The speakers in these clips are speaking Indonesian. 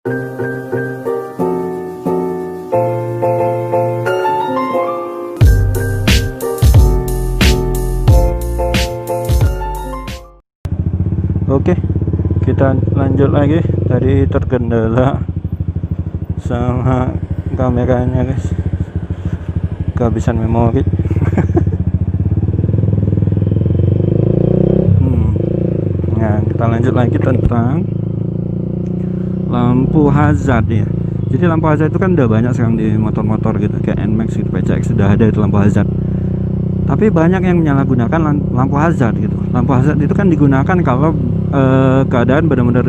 Oke, kita lanjut lagi. Tadi terkendala sama kameranya guys, kehabisan memori. Nah, kita lanjut lagi tentang lampu hazard ya. Jadi lampu hazard itu kan udah banyak sekarang di motor-motor gitu, kayak NMAX gitu, PCX sudah ada itu lampu hazard. Tapi banyak yang menyalahgunakan lampu hazard gitu. Lampu hazard itu kan digunakan kalau keadaan benar-benar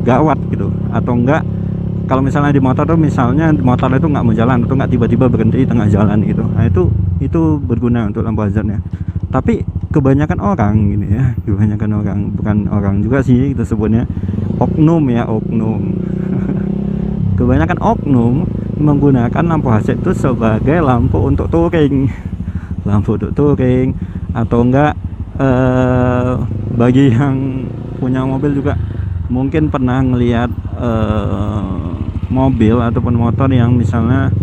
gawat gitu, atau enggak kalau misalnya di motor tuh, misalnya motor itu nggak mau jalan atau nggak tiba-tiba berhenti di tengah jalan gitu. Nah itu berguna untuk lampu hazardnya. Tapi kebanyakan orang gini ya, kebanyakan orang, bukan orang juga sih kita sebutnya, oknum ya, oknum. Kebanyakan oknum menggunakan lampu hazard itu sebagai lampu untuk touring, lampu untuk touring, atau enggak bagi yang punya mobil juga mungkin pernah ngelihat mobil ataupun motor yang misalnya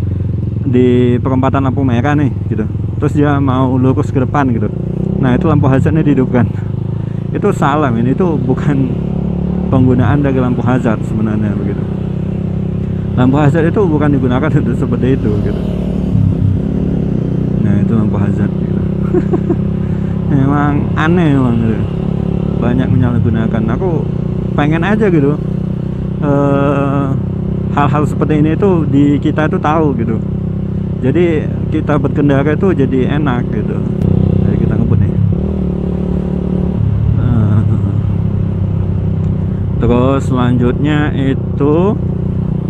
di perempatan lampu merah nih gitu, terus dia mau lurus ke depan gitu. Nah itu lampu hazardnya dihidupkan. Itu salah, ini itu bukan penggunaan dari lampu hazard sebenarnya begitu. Lampu hazard itu bukan digunakan untuk seperti itu gitu. Nah itu lampu hazard gitu. Memang aneh memang gitu. Banyak menyalahgunakan. Aku pengen aja gitu hal-hal seperti ini tuh di kita tuh tahu gitu, jadi kita berkendara itu jadi enak gitu. Jadi kita ngebut nih. Terus selanjutnya itu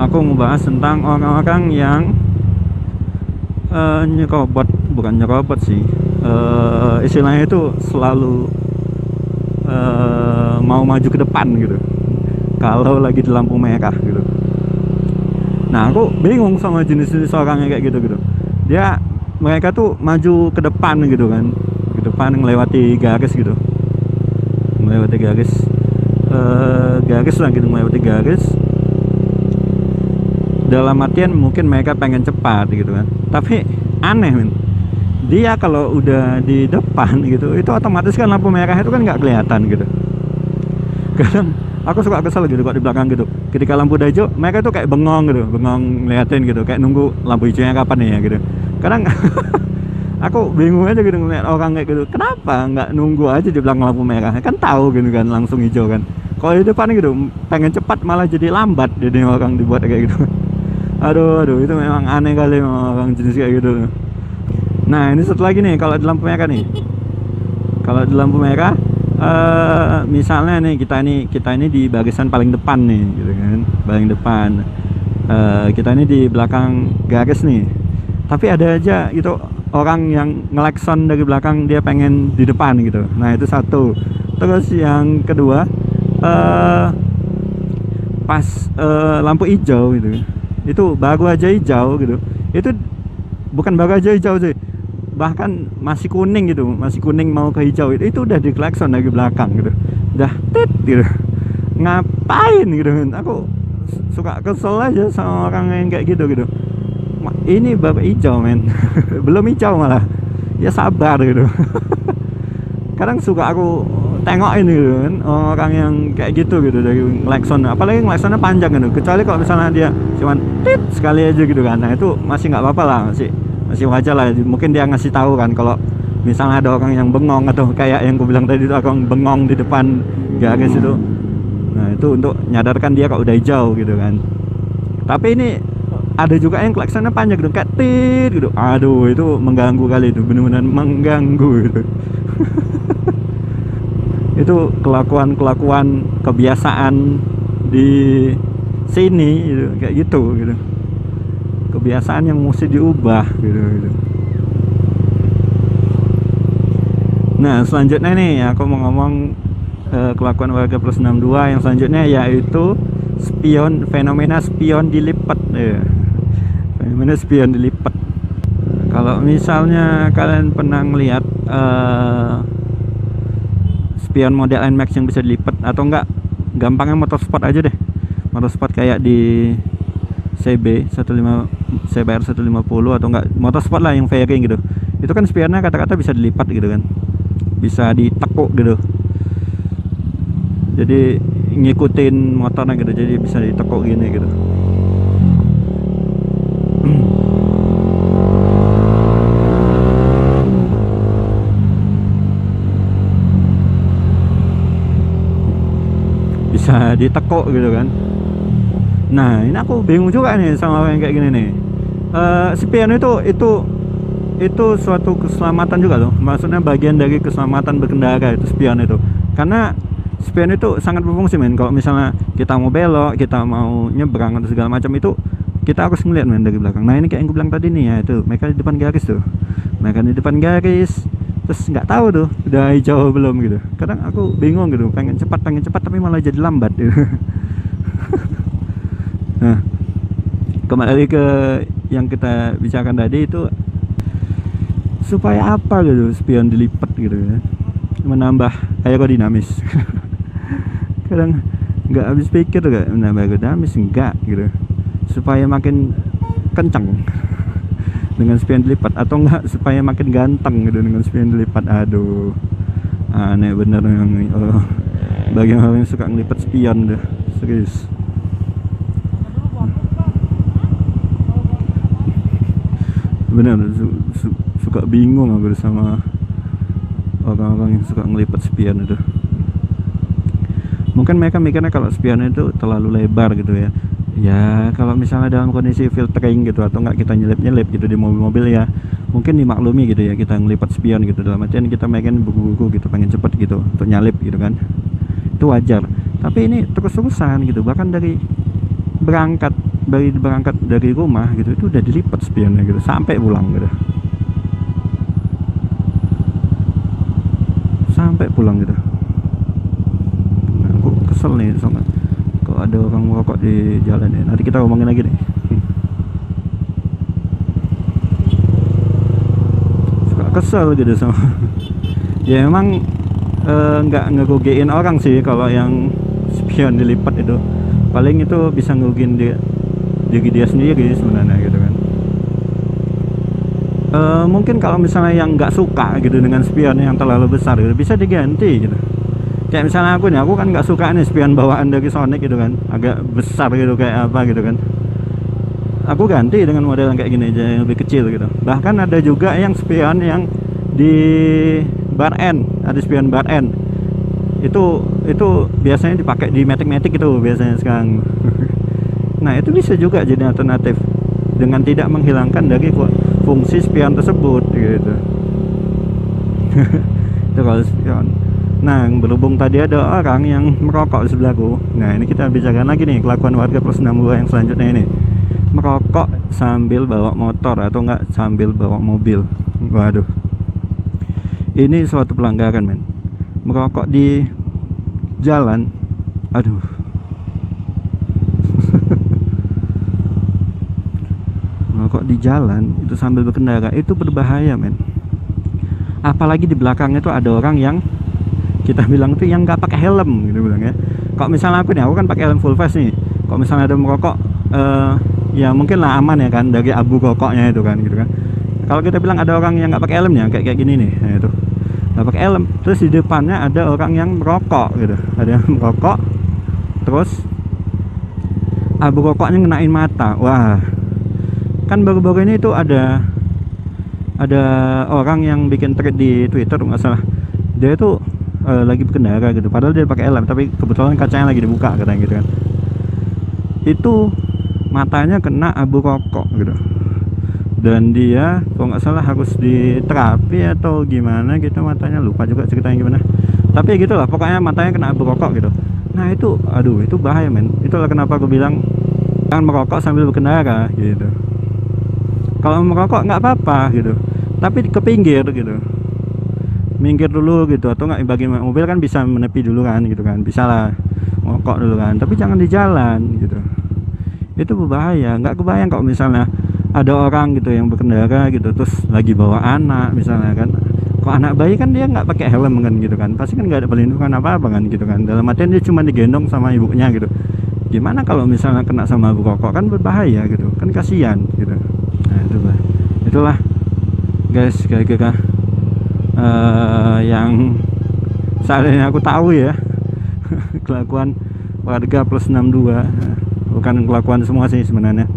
aku ngebahas tentang orang-orang yang nyerobot, bukan nyerobot sih, istilahnya itu selalu mau maju ke depan gitu kalau lagi di lampu merah gitu. Nah aku bingung sama jenis-jenis orang yang kayak gitu. Mereka tuh maju ke depan gitu kan, ke depan melewati garis gitu, melewati garis, garis lah gitu, melewati garis dalam artian mungkin mereka pengen cepat gitu kan. Tapi aneh men, dia kalau udah di depan gitu, itu otomatis kan lampu merah itu kan nggak kelihatan gitu. Kadang aku suka kesel gitu kok di belakang gitu, ketika lampu udah hijau mereka tuh kayak bengong gitu, bengong ngeliatin gitu, kayak nunggu lampu hijaunya kapan nih ya gitu. Kadang aku bingung aja gitu ngeliat orang kayak gitu, kenapa nggak nunggu aja di belakang lampu merah, kan tahu gitu kan langsung hijau kan. Kalau di depan gitu pengen cepat malah jadi lambat, jadi orang dibuat kayak gitu. Aduh itu memang aneh kali orang jenis kayak gitu. Nah ini satu lagi nih, kalau di lampu merah nih, kalau di lampu merah misalnya nih kita ini di barisan paling depan nih gitu kan, paling depan, kita ini di belakang garis nih, tapi ada aja gitu orang yang ngelakson dari belakang, dia pengen di depan gitu. Nah itu satu. Terus yang kedua, pas lampu hijau gitu, itu baru aja hijau gitu, itu bukan baru aja hijau sih, bahkan masih kuning gitu, masih kuning mau ke hijau, itu udah diklakson dari belakang gitu, udah tit gitu. Ngapain gitu kan, aku suka kesel aja sama orang yang kayak gitu. Ini baru hijau men. Belum hijau malah, ya sabar gitu. Kadang suka aku tengokin gitu kan orang yang kayak gitu dari klakson, apalagi klaksonnya panjang gitu, kecuali kalau misalnya dia cuman tit sekali aja gitu kan. Nah itu masih nggak apa-apa lah, masih wajar lah. Mungkin dia ngasih tahu kan kalau misalnya ada orang yang bengong, atau kayak yang aku bilang tadi itu orang bengong di depan garis itu. Nah itu untuk nyadarkan dia kalau udah hijau gitu kan. Tapi ini ada juga yang klaksonnya panjang gitu, kayak tit gitu. Aduh itu mengganggu kali, itu benar-benar mengganggu gitu. Itu kelakuan kebiasaan di sini gitu, kayak gitu. Kebiasaan yang mesti diubah gitu. Nah selanjutnya nih aku mau ngomong kelakuan warga plus 62 yang selanjutnya, yaitu fenomena spion dilipat ya. Fenomena spion dilipat. Kalau misalnya kalian pernah ngelihat spion model NMAX yang bisa dilipat, atau enggak gampangnya motorsport aja deh, motorsport kayak di CB 15 CBR 150 atau enggak motorsport lah yang fairing gitu, itu kan spionnya kata-kata bisa dilipat gitu kan, bisa ditekuk gitu, jadi ngikutin motornya gitu, jadi bisa ditekuk gini gitu. Bisa ditekuk gitu kan. Nah ini aku bingung juga nih sama yang kayak gini nih. Spion itu suatu keselamatan juga loh, maksudnya bagian dari keselamatan berkendara itu spion itu, karena spion itu sangat berfungsi men. Kalau misalnya kita mau belok, kita mau nyebrang atau segala macam itu kita harus ngeliat men dari belakang. Nah ini kayak yang gue bilang tadi nih ya, itu mereka di depan garis tuh, mereka di depan garis, terus nggak tahu tuh udah hijau belum gitu. Kadang aku bingung gitu, pengen cepat tapi malah jadi lambat gitu. Nah kembali ke yang kita bicarakan tadi itu, supaya apa gitu spion dilipat gitu ya, menambah aerodinamis. Kadang nggak habis pikir gak menambah aerodinamis, enggak gitu, supaya makin kencang dengan spion dilipat, atau enggak supaya makin ganteng gitu dengan spion dilipat. Aduh aneh bener yang bagi orang yang suka ngelipat spion deh, serius. Bener suka bingung aku sama orang-orang yang suka ngelipat spion itu. Mungkin mereka mikirnya kalau spion itu terlalu lebar gitu ya. Ya kalau misalnya dalam kondisi filtering gitu, atau enggak kita nyelip gitu di mobil-mobil ya, mungkin dimaklumi gitu ya, kita ngelipat spion gitu, dalam artian kita pengen buku-buku gitu, pengen cepet gitu untuk nyalip gitu kan, itu wajar. Tapi ini terus-terusan gitu, bahkan dari berangkat dari rumah gitu, itu udah dilipat spionnya gitu sampai pulang gitu, sampai pulang gitu. Nah, aku kesel nih sama kalau ada orang merokok di jalan ya. Nanti kita ngomongin lagi nih. Suka kesel gitu sama ya emang nggak ngerugiin orang sih kalau yang spion dilipat itu, paling itu bisa ngerugiin diri dia sendiri sebenarnya gitu kan. Mungkin kalau misalnya yang nggak suka gitu dengan spion yang terlalu besar gitu, bisa diganti gitu. Kayak misalnya aku kan nggak suka nih spion bawaan dari Sonic gitu kan, agak besar gitu kayak apa gitu kan, aku ganti dengan model yang kayak gini aja, yang lebih kecil gitu. Bahkan ada juga yang spion yang di bar end, ada spion bar end itu biasanya dipakai di Matic itu biasanya sekarang. Nah itu bisa juga jadi alternatif dengan tidak menghilangkan dari fungsi spion tersebut gitu. Itu kalau spion. Nah berhubung tadi ada orang yang merokok di sebelahku, nah ini kita bicarakan lagi nih kelakuan warga plus 62 yang selanjutnya ini, merokok sambil bawa motor atau enggak sambil bawa mobil. Waduh, ini suatu pelanggaran men, merokok di jalan. Aduh. Merokok di jalan itu sambil berkendara itu berbahaya men, apalagi di belakangnya tuh ada orang yang kita bilang tuh yang nggak pakai helm gitu bilang ya. Kalau misalnya aku kan pakai helm full face nih, kalau misalnya ada merokok ya mungkin lah aman ya kan dari abu rokoknya itu kan gitu kan. Kalau kita bilang ada orang yang nggak pakai helmnya kayak gini nih, nah itu nggak pakai helm, terus di depannya ada orang yang merokok gitu, ada yang merokok, terus abu rokoknya ngenain mata. Wah, kan baru-baru ini tuh ada orang yang bikin thread di Twitter nggak salah, dia itu lagi berkendara gitu, padahal dia pakai helm, tapi kebetulan kacanya lagi dibuka katanya gitu kan, itu matanya kena abu rokok gitu, dan dia kalau nggak salah harus diterapi atau gimana gitu, matanya lupa juga ceritanya gimana, tapi gitulah pokoknya matanya kena abu rokok gitu. Nah itu aduh itu bahaya men, itulah kenapa aku bilang jangan merokok sambil berkendara gitu. Kalau merokok nggak apa-apa gitu, tapi ke pinggir gitu, minggir dulu gitu, atau nggak bagi mobil kan bisa menepi dulu kan gitu kan, bisa lah merokok dulu kan, tapi jangan di jalan gitu, itu berbahaya. Nggak kebayang kalau misalnya ada orang gitu yang berkendara gitu, terus lagi bawa anak misalnya kan, kok anak bayi kan dia nggak pakai helm kan gitu kan, pasti kan nggak ada perlindungan apa-apa kan gitu kan, dalam artian dia cuma digendong sama ibunya gitu, Gimana kalau misalnya kena sama abu rokok, kan berbahaya gitu kan, kasihan gitu. Nah itulah guys kira-kira yang saat ini aku tahu ya. Kelakuan warga plus 62, bukan kelakuan semua sih sebenarnya,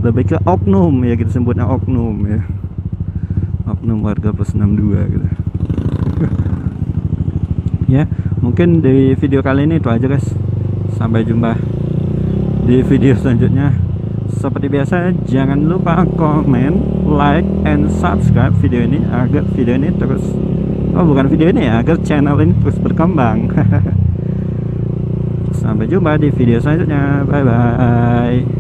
lebih ke oknum ya, kita sebutnya oknum ya, oknum warga plus 62 gitu. Ya mungkin di video kali ini itu aja guys, sampai jumpa di video selanjutnya. Seperti biasa jangan lupa komen, like, and subscribe video ini agar video ini terus, bukan video ini ya, agar channel ini terus berkembang. Sampai jumpa di video selanjutnya, bye bye.